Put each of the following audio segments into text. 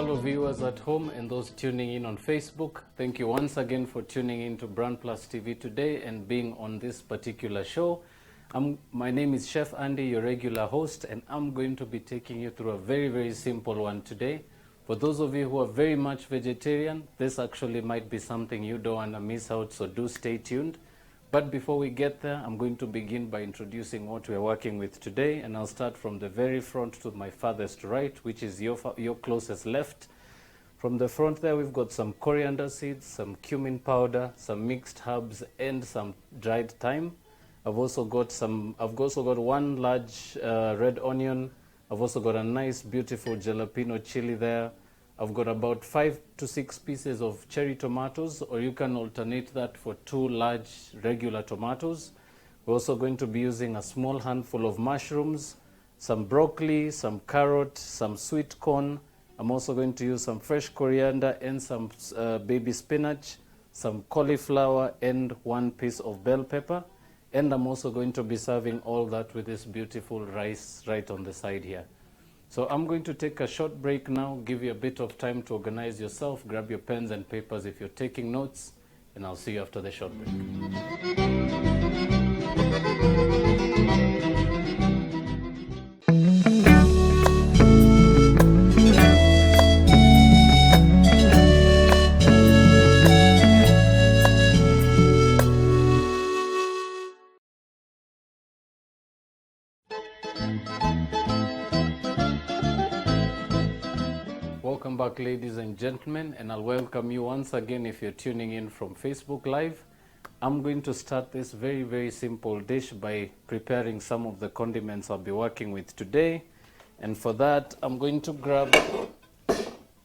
Hello viewers at home and those tuning in on Facebook. Thank you once again for tuning in to BrandPlus TV today and being on this particular show. My name is Chef Andy, your regular host, and I'm going to be taking you through a very simple one today. For those of you who are very much vegetarian, this actually might be something you don't want to miss out, so do stay tuned. But before we get there, I'm going to begin by introducing what we're working with today, and I'll start from the very front to my farthest right, which is your closest left. From the front there, we've got some coriander seeds, some cumin powder, some mixed herbs, and some dried thyme. I've also got one large red onion. I've also got a nice, beautiful jalapeno chili there. I've got about 5 to 6 pieces of cherry tomatoes, or you can alternate that for 2 large regular tomatoes. We're also going to be using a small handful of mushrooms, some broccoli, some carrot, some sweet corn. I'm also going to use some fresh coriander and some baby spinach, some cauliflower, and 1 piece of bell pepper. And I'm also going to be serving all that with this beautiful rice right on the side here. So I'm going to take a short break now, give you a bit of time to organize yourself, grab your pens and papers if you're taking notes, and I'll see you after the short break. Welcome back, ladies and gentlemen, and I'll welcome you once again if you're tuning in from Facebook Live. I'm going to start this very simple dish by preparing some of the condiments I'll be working with today. And for that, I'm going to grab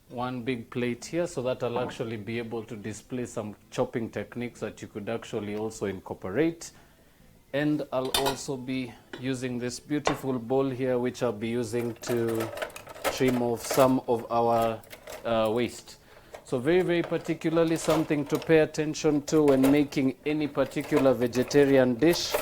one big plate here so that I'll actually be able to display some chopping techniques that you could actually also incorporate. And I'll also be using this beautiful bowl here, which I'll be using to trim off some of our waste. So very particularly something to pay attention to when making any particular vegetarian dish.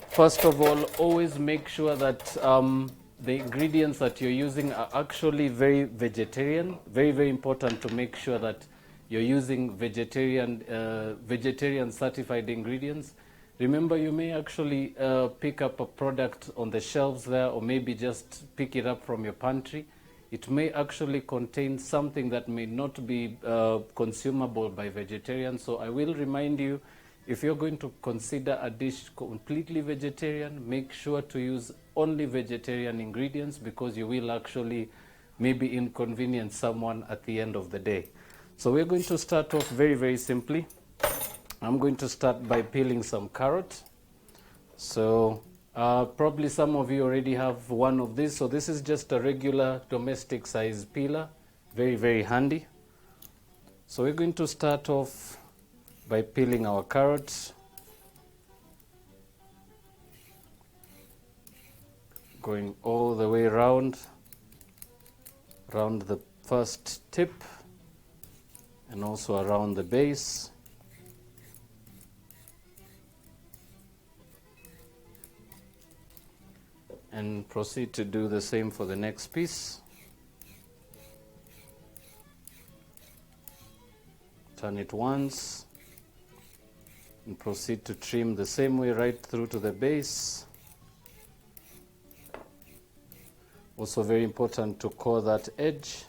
First of all, always make sure that the ingredients that you're using are actually very vegetarian. Very important to make sure that you're using vegetarian certified ingredients. Remember, you may actually pick up a product on the shelves there, or maybe just pick it up from your pantry. It may actually contain something that may not be consumable by vegetarians. So I will remind you, if you're going to consider a dish completely vegetarian, make sure to use only vegetarian ingredients, because you will actually maybe inconvenience someone at the end of the day. So we're going to start off very simply. I'm going to start by peeling some carrot. So probably some of you already have one of these. So this is just a regular domestic size peeler, very handy. So we're going to start off by peeling our carrots, going all the way around the first tip and also around the base. And proceed to do the same for the next piece. Turn it once and proceed to trim the same way right through to the base. Also very important to core that edge.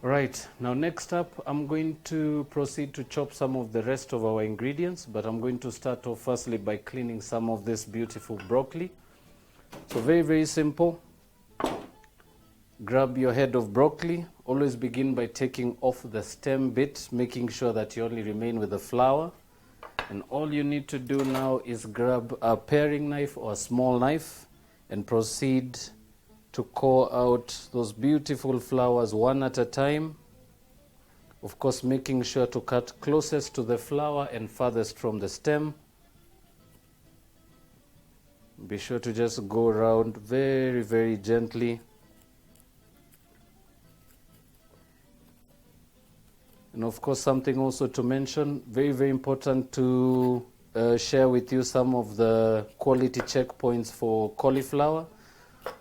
Right, now next up, I'm going to proceed to chop some of the rest of our ingredients, but I'm going to start off firstly by cleaning some of this beautiful broccoli. So very simple. Grab your head of broccoli. Always begin by taking off the stem bit, making sure that you only remain with the flower. And all you need to do now is grab a paring knife or a small knife and proceed to core out those beautiful flowers one at a time. Of course, making sure to cut closest to the flower and farthest from the stem. Be sure to just go around very gently. And of course, something also to mention, very important to share with you some of the quality checkpoints for cauliflower.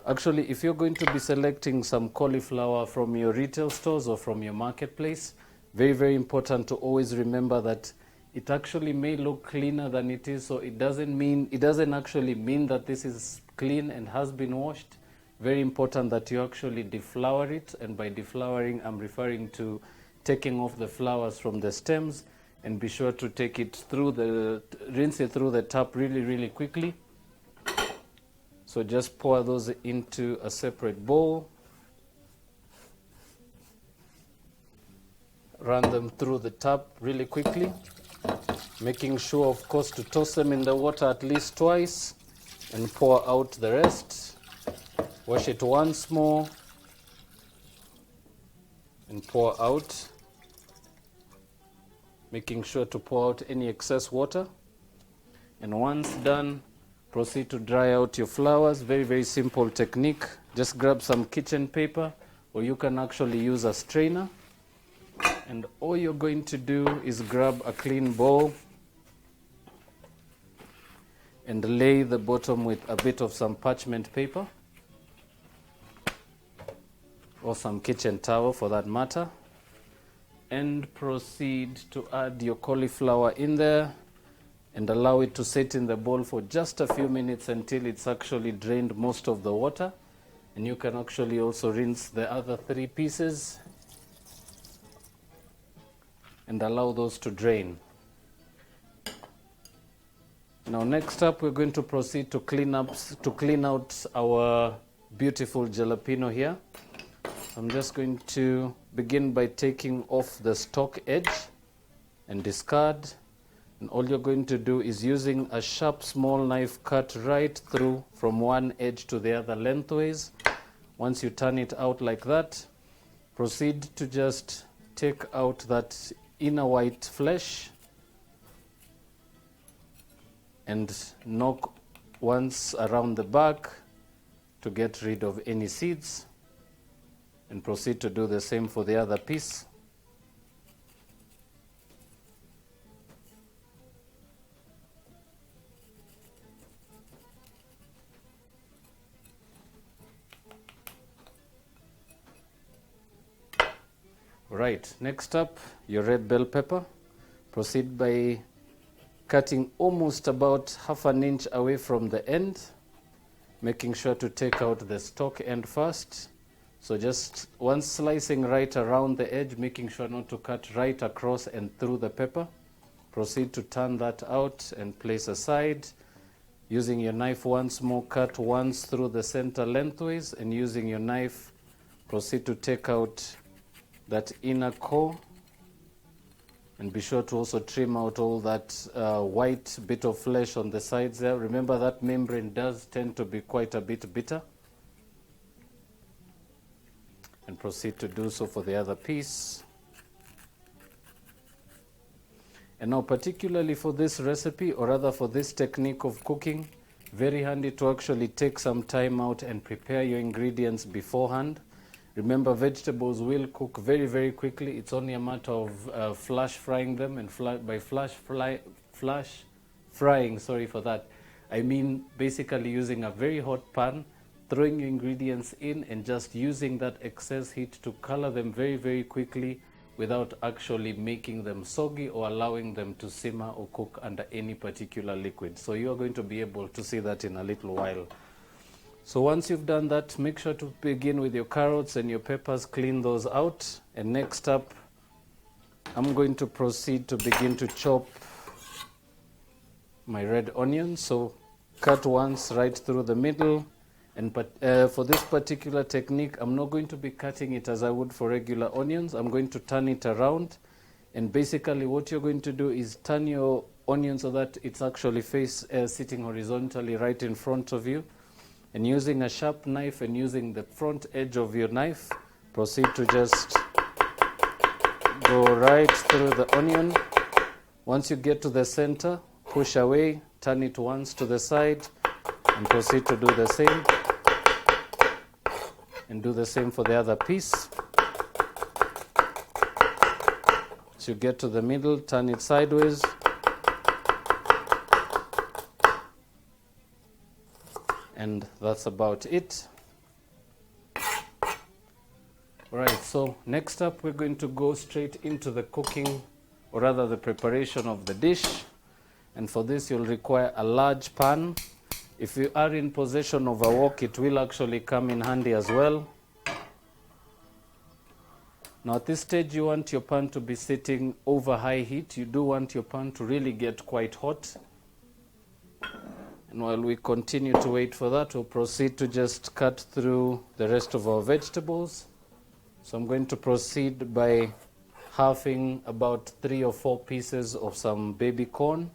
Actually, if you're going to be selecting some cauliflower from your retail stores or from your marketplace, very, very important to always remember that it actually may look cleaner than it is. So it doesn't actually mean that this is clean and has been washed. Very important that you actually deflower it. And by deflowering, I'm referring to taking off the flowers from the stems, and be sure to take it through rinse it through the tap really, really quickly. So just pour those into a separate bowl. Run them through the tap really quickly, making sure, of course, to toss them in the water at least twice and pour out the rest. Wash it once more and pour out, making sure to pour out any excess water. And once done, proceed to dry out your flowers. Very, very simple technique. Just grab some kitchen paper, or you can actually use a strainer. And all you're going to do is grab a clean bowl and lay the bottom with a bit of some parchment paper, or some kitchen towel for that matter, and proceed to add your cauliflower in there and allow it to sit in the bowl for just a few minutes until it's actually drained most of the water. And you can actually also rinse the other 3 pieces and allow those to drain. Now next up, we're going to proceed to clean out our beautiful jalapeno here. I'm just going to begin by taking off the stalk edge and discard. And all you're going to do is, using a sharp small knife, cut right through from one edge to the other lengthways. Once you turn it out like that, proceed to just take out that inner white flesh and knock once around the back to get rid of any seeds, and proceed to do the same for the other piece. Right, next up, your red bell pepper. Proceed by cutting almost about half an inch away from the end, making sure to take out the stalk end first. So just one slicing right around the edge, making sure not to cut right across and through the pepper. Proceed to turn that out and place aside. Using your knife once more, cut once through the center lengthways, and using your knife, proceed to take out that inner core, and be sure to also trim out all that white bit of flesh on the sides there. Remember that membrane does tend to be quite a bit bitter. And proceed to do so for the other piece. And now, particularly for this recipe, or rather for this technique of cooking, very handy to actually take some time out and prepare your ingredients beforehand. Remember, vegetables will cook very, very quickly. It's only a matter of flash frying them. And by flash frying, sorry for that, I mean basically using a very hot pan, throwing your ingredients in, and just using that excess heat to color them very, very quickly without actually making them soggy or allowing them to simmer or cook under any particular liquid. So you're going to be able to see that in a little while. So once you've done that, make sure to begin with your carrots and your peppers, clean those out. And next up, I'm going to proceed to begin to chop my red onions. So cut once right through the middle. And for this particular technique, I'm not going to be cutting it as I would for regular onions. I'm going to turn it around. And basically what you're going to do is turn your onion so that it's actually sitting horizontally right in front of you. And using a sharp knife and using the front edge of your knife, proceed to just go right through the onion. Once you get to the center, push away, turn it once to the side, and proceed to do the same. And do the same for the other piece. As you get to the middle, turn it sideways. And that's about it. Alright, so next up we're going to go straight into the cooking, or rather the preparation of the dish. And for this you'll require a large pan. If you are in possession of a wok, it will actually come in handy as well. Now at this stage you want your pan to be sitting over high heat. You do want your pan to really get quite hot. And while we continue to wait for that, we'll proceed to just cut through the rest of our vegetables. So I'm going to proceed by halving about 3 or 4 pieces of some baby corn.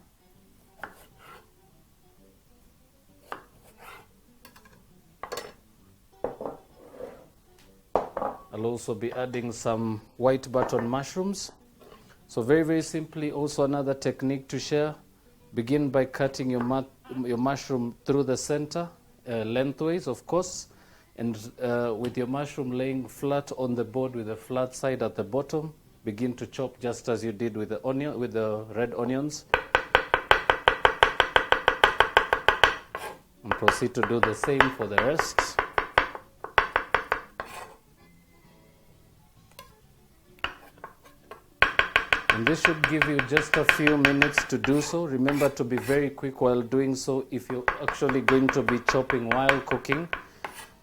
I'll also be adding some white button mushrooms. So very simply, also another technique to share. Begin by cutting your mushroom through the center, lengthways of course, and with your mushroom laying flat on the board with a flat side at the bottom, begin to chop just as you did with the red onions. And proceed to do the same for the rest. And this should give you just a few minutes to do so. Remember to be very quick while doing so if you're actually going to be chopping while cooking.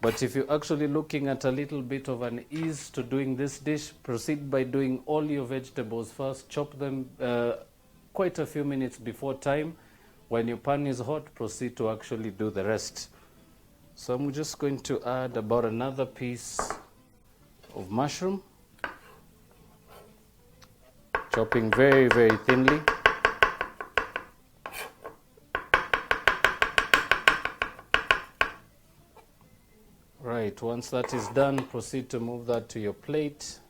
But if you're actually looking at a little bit of an ease to doing this dish, proceed by doing all your vegetables first. Chop them quite a few minutes before time. When your pan is hot, proceed to actually do the rest. So I'm just going to add about another piece of mushroom. Chopping very thinly. Right, once that is done, proceed to move that to your plate.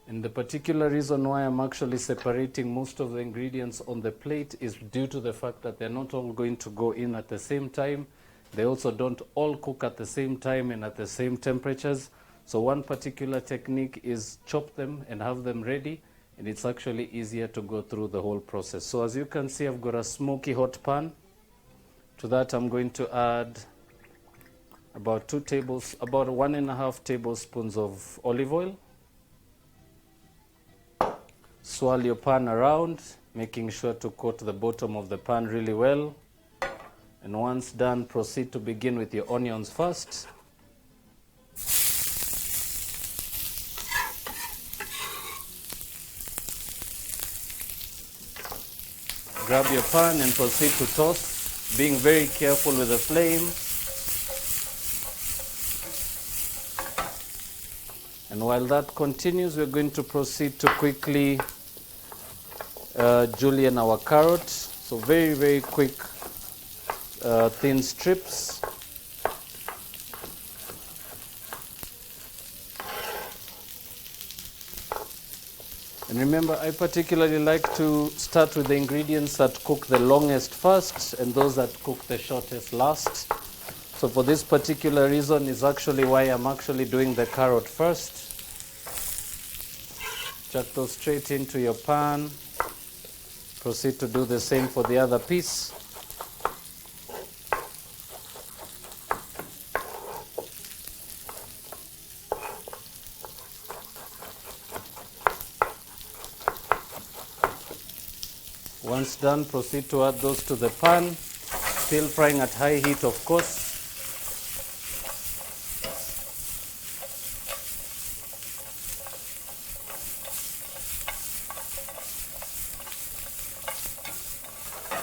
And the particular reason why I'm actually separating most of the ingredients on the plate is due to the fact that they're not all going to go in at the same time. They also don't all cook at the same time and at the same temperatures. So one particular technique is chop them and have them ready, and it's actually easier to go through the whole process. So as you can see, I've got a smoky hot pan. To that I'm going to add about 1.5 tablespoons of olive oil. Swirl your pan around, making sure to coat the bottom of the pan really well. And once done, proceed to begin with your onions first. Grab your pan and proceed to toss, being very careful with the flame. And while that continues, we're going to proceed to quickly julienne our carrot. So very quick thin strips. And remember, I particularly like to start with the ingredients that cook the longest first and those that cook the shortest last. So for this particular reason is actually why I'm actually doing the carrot first. Chuck those straight into your pan. Proceed to do the same for the other piece. Once done, proceed to add those to the pan, still frying at high heat of course.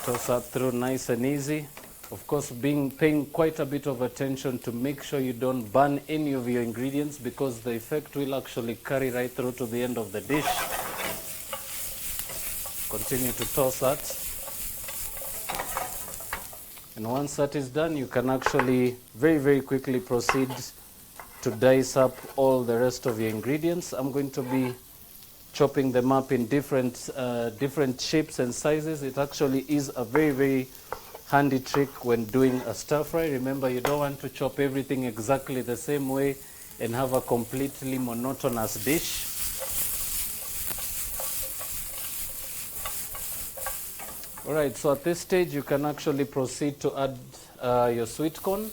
Toss that through nice and easy. Of course, paying quite a bit of attention to make sure you don't burn any of your ingredients, because the effect will actually carry right through to the end of the dish. Continue to toss that. And once that is done, you can actually very quickly proceed to dice up all the rest of your ingredients. I'm going to be chopping them up in different shapes and sizes. It actually is a very handy trick when doing a stir fry. Remember, you don't want to chop everything exactly the same way and have a completely monotonous dish. Alright, so at this stage you can actually proceed to add your sweet corn.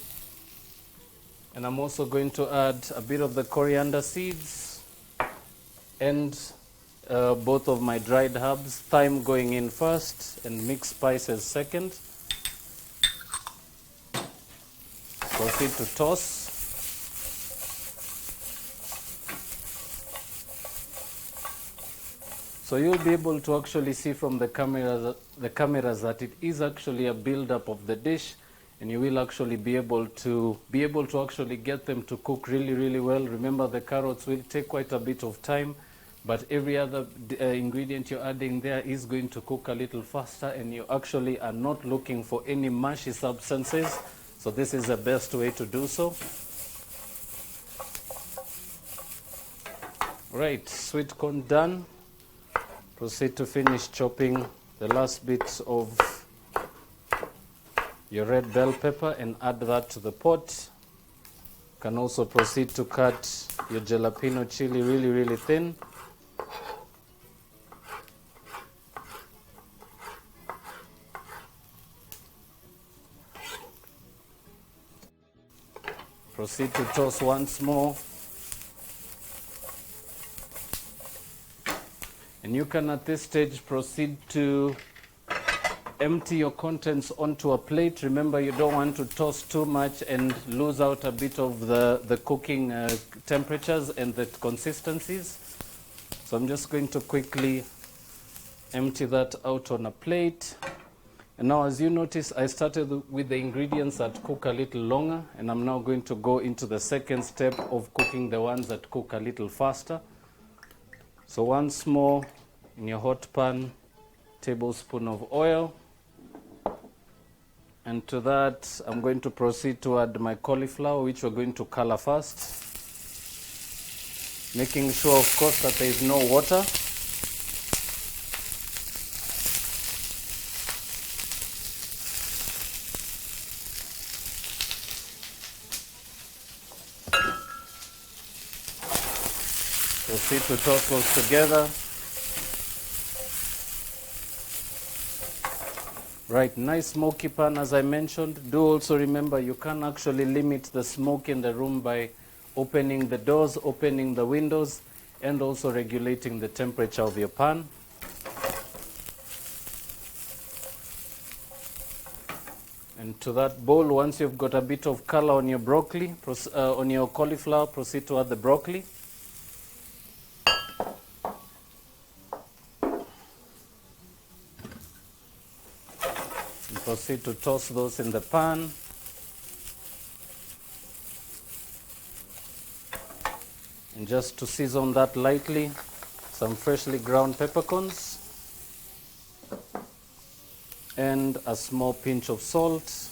And I'm also going to add a bit of the coriander seeds and both of my dried herbs, thyme going in first and mixed spices second. Proceed to toss. So you'll be able to actually see from the cameras that it is actually a build-up of the dish, and you will actually be able to actually get them to cook really well. Remember, the carrots will take quite a bit of time, but every other ingredient you're adding there is going to cook a little faster, and you actually are not looking for any mushy substances. So this is the best way to do so. Right, sweet corn done. Proceed to finish chopping the last bits of your red bell pepper and add that to the pot. You can also proceed to cut your jalapeno chili really thin. Proceed to toss once more. And you can at this stage proceed to empty your contents onto a plate. Remember, you don't want to toss too much and lose out a bit of the cooking temperatures and the consistencies. So I'm just going to quickly empty that out on a plate. And now, as you notice, I started with the ingredients that cook a little longer, and I'm now going to go into the second step of cooking the ones that cook a little faster. So once more, in your hot pan, tablespoon of oil. And to that, I'm going to proceed to add my cauliflower, which we're going to color first. Making sure, of course, that there is no water. Proceed to toss those together. Right, nice smoky pan as I mentioned. Do also remember you can actually limit the smoke in the room by opening the doors, opening the windows, and also regulating the temperature of your pan. And to that bowl, once you've got a bit of color on your broccoli, on your cauliflower, proceed to add the broccoli. Proceed to toss those in the pan. And just to season that lightly, some freshly ground peppercorns and a small pinch of salt.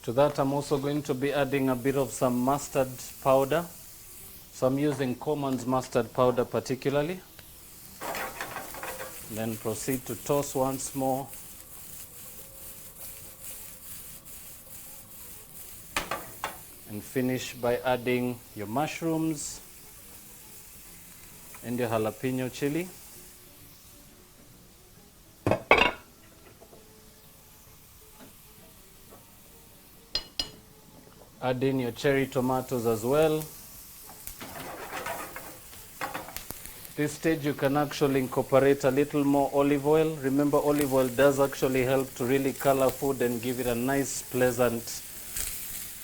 To that, I'm also going to be adding a bit of some mustard powder. So I'm using Coleman's mustard powder particularly. Then proceed to toss once more. And finish by adding your mushrooms and your jalapeno chili. Add in your cherry tomatoes as well. This stage you can actually incorporate a little more olive oil. Remember, olive oil does actually help to really color food and give it a nice, pleasant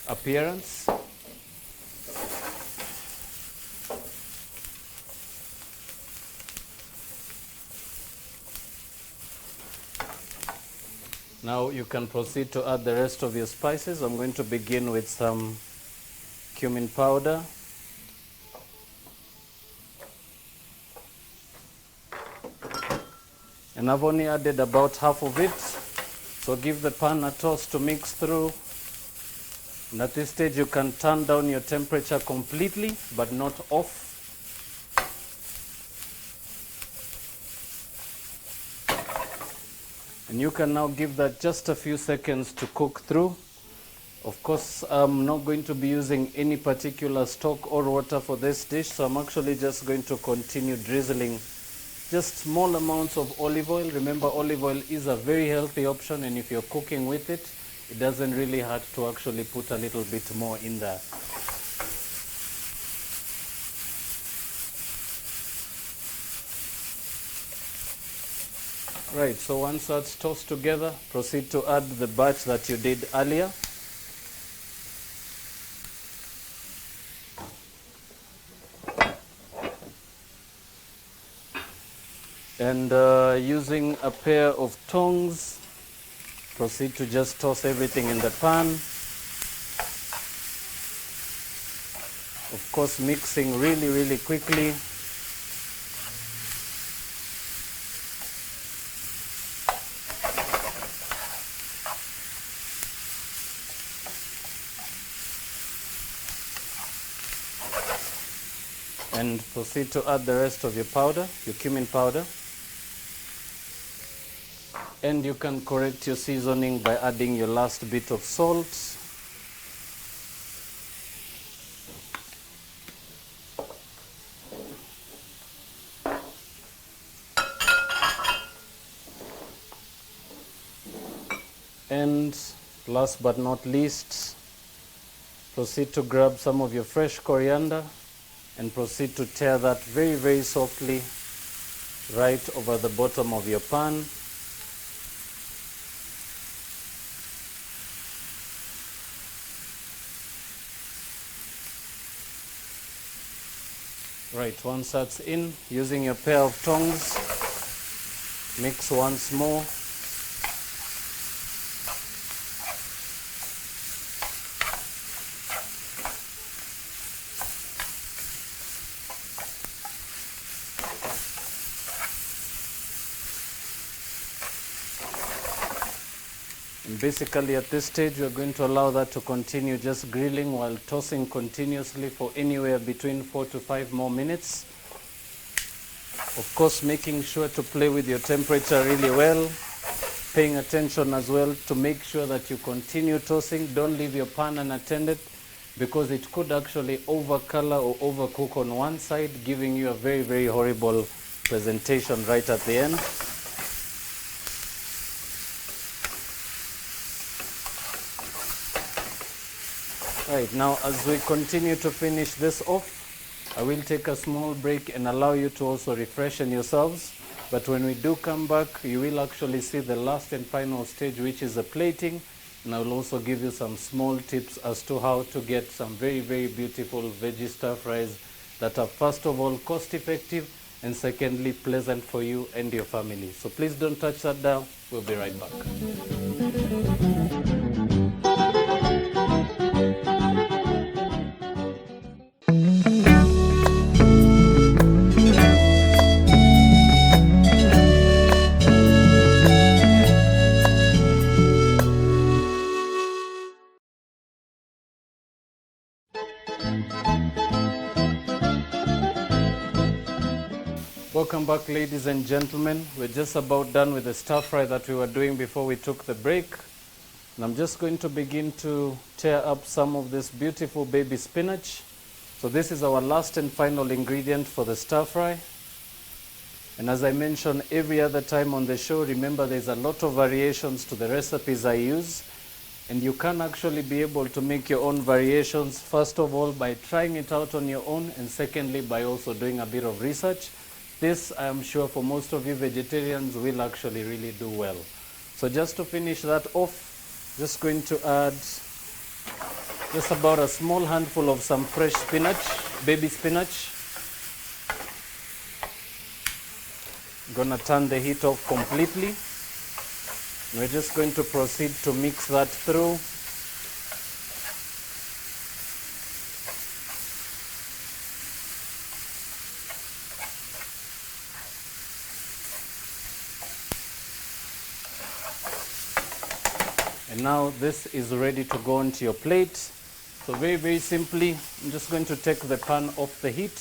appearance. Now you can proceed to add the rest of your spices. I'm going to begin with some cumin powder. And I've only added about half of it. So give the pan a toss to mix through. And at this stage you can turn down your temperature completely, but not off. And you can now give that just a few seconds to cook through. Of course, I'm not going to be using any particular stock or water for this dish, so I'm actually just going to continue drizzling just small amounts of olive oil. Remember, olive oil is a very healthy option, and if you're cooking with it, it doesn't really hurt to actually put a little bit more in there. Right, so once that's tossed together, proceed to add the batch that you did earlier. And using a pair of tongs, proceed to just toss everything in the pan. Of course, mixing really, really quickly. And proceed to add the rest of your powder, your cumin powder. And you can correct your seasoning by adding your last bit of salt. And last but not least, proceed to grab some of your fresh coriander and proceed to tear that very, very softly right over the bottom of your pan. Right, once that's in, using your pair of tongs, mix once more. And basically at this stage, we're going to allow that to continue just grilling while tossing continuously for anywhere between 4 to 5 more minutes. Of course, making sure to play with your temperature really well, paying attention as well to make sure that you continue tossing. Don't leave your pan unattended because it could actually overcolor or overcook on one side, giving you a very, very horrible presentation right at the end. Right, now as we continue to finish this off, I will take a small break and allow you to also refreshen yourselves. But when we do come back, you will actually see the last and final stage, which is the plating. And I will also give you some small tips as to how to get some very, very beautiful veggie stir fries that are first of all cost effective and secondly pleasant for you and your family. So please don't touch that dial. We'll be right back. Welcome back, ladies and gentlemen. We're just about done with the stir fry that we were doing before we took the break. And I'm just going to begin to tear up some of this beautiful baby spinach. So this is our last and final ingredient for the stir fry. And as I mentioned every other time on the show, remember there's a lot of variations to the recipes I use. And you can actually be able to make your own variations, first of all, by trying it out on your own, and secondly, by also doing a bit of research. This, I am sure, for most of you vegetarians, will actually really do well. So just to finish that off, just going to add just about a small handful of some fresh spinach, baby spinach. Gonna turn the heat off completely. We're just going to proceed to mix that through. And now this is ready to go onto your plate. So very, very simply, I'm just going to take the pan off the heat.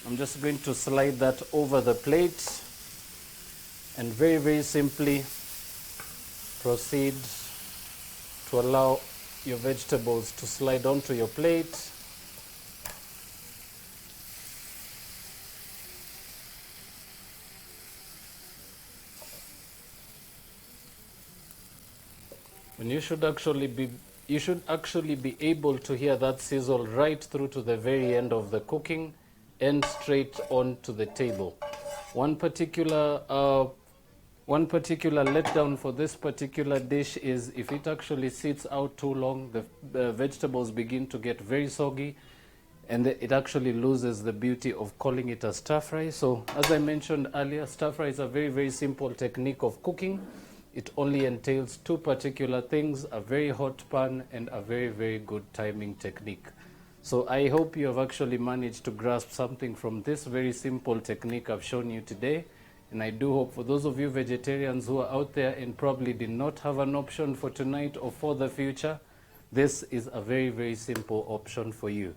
I'm just going to slide that over the plate. And very, very simply, proceed to allow your vegetables to slide onto your plate. And you should actually be able to hear that sizzle right through to the very end of the cooking and straight on to the table. One particular letdown for this particular dish is if it actually sits out too long, the vegetables begin to get very soggy, and it actually loses the beauty of calling it a stir fry. So as I mentioned earlier, stir fry is a very, very simple technique of cooking. It only entails two particular things: a very hot pan and a very, very good timing technique. So I hope you have actually managed to grasp something from this very simple technique I've shown you today. And I do hope for those of you vegetarians who are out there and probably did not have an option for tonight or for the future, this is a very, very simple option for you.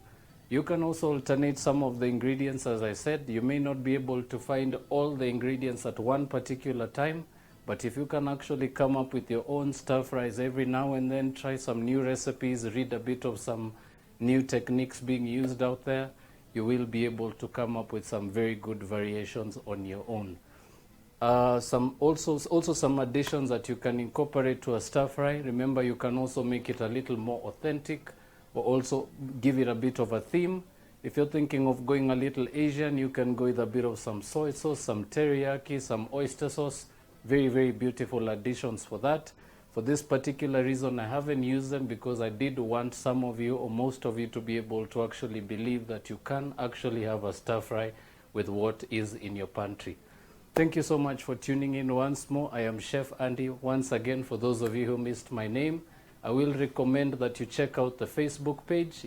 You can also alternate some of the ingredients. As I said, you may not be able to find all the ingredients at one particular time, but if you can actually come up with your own stir fries every now and then, try some new recipes, read a bit of some new techniques being used out there, you will be able to come up with some very good variations on your own. Also some additions that you can incorporate to a stir fry. Remember, you can also make it a little more authentic, or also give it a bit of a theme. If you're thinking of going a little Asian, you can go with a bit of some soy sauce, some teriyaki, some oyster sauce. Very, very beautiful additions for that. For this particular reason, I haven't used them because I did want some of you or most of you to be able to actually believe that you can actually have a stir fry with what is in your pantry. Thank you so much for tuning in once more. I am Chef Andy. Once again, for those of you who missed my name, I will recommend that you check out the Facebook page.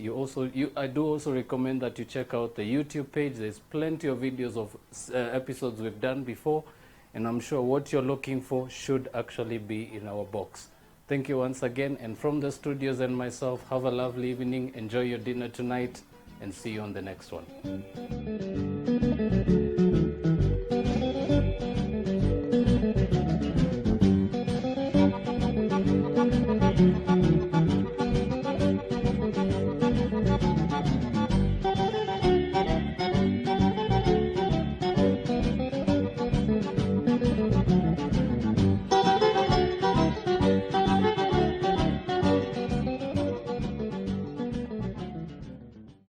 I do also recommend that you check out the YouTube page. There's plenty of videos of episodes we've done before, and I'm sure what you're looking for should actually be in our box. Thank you once again, and from the studios and myself, have a lovely evening, enjoy your dinner tonight, and see you on the next one.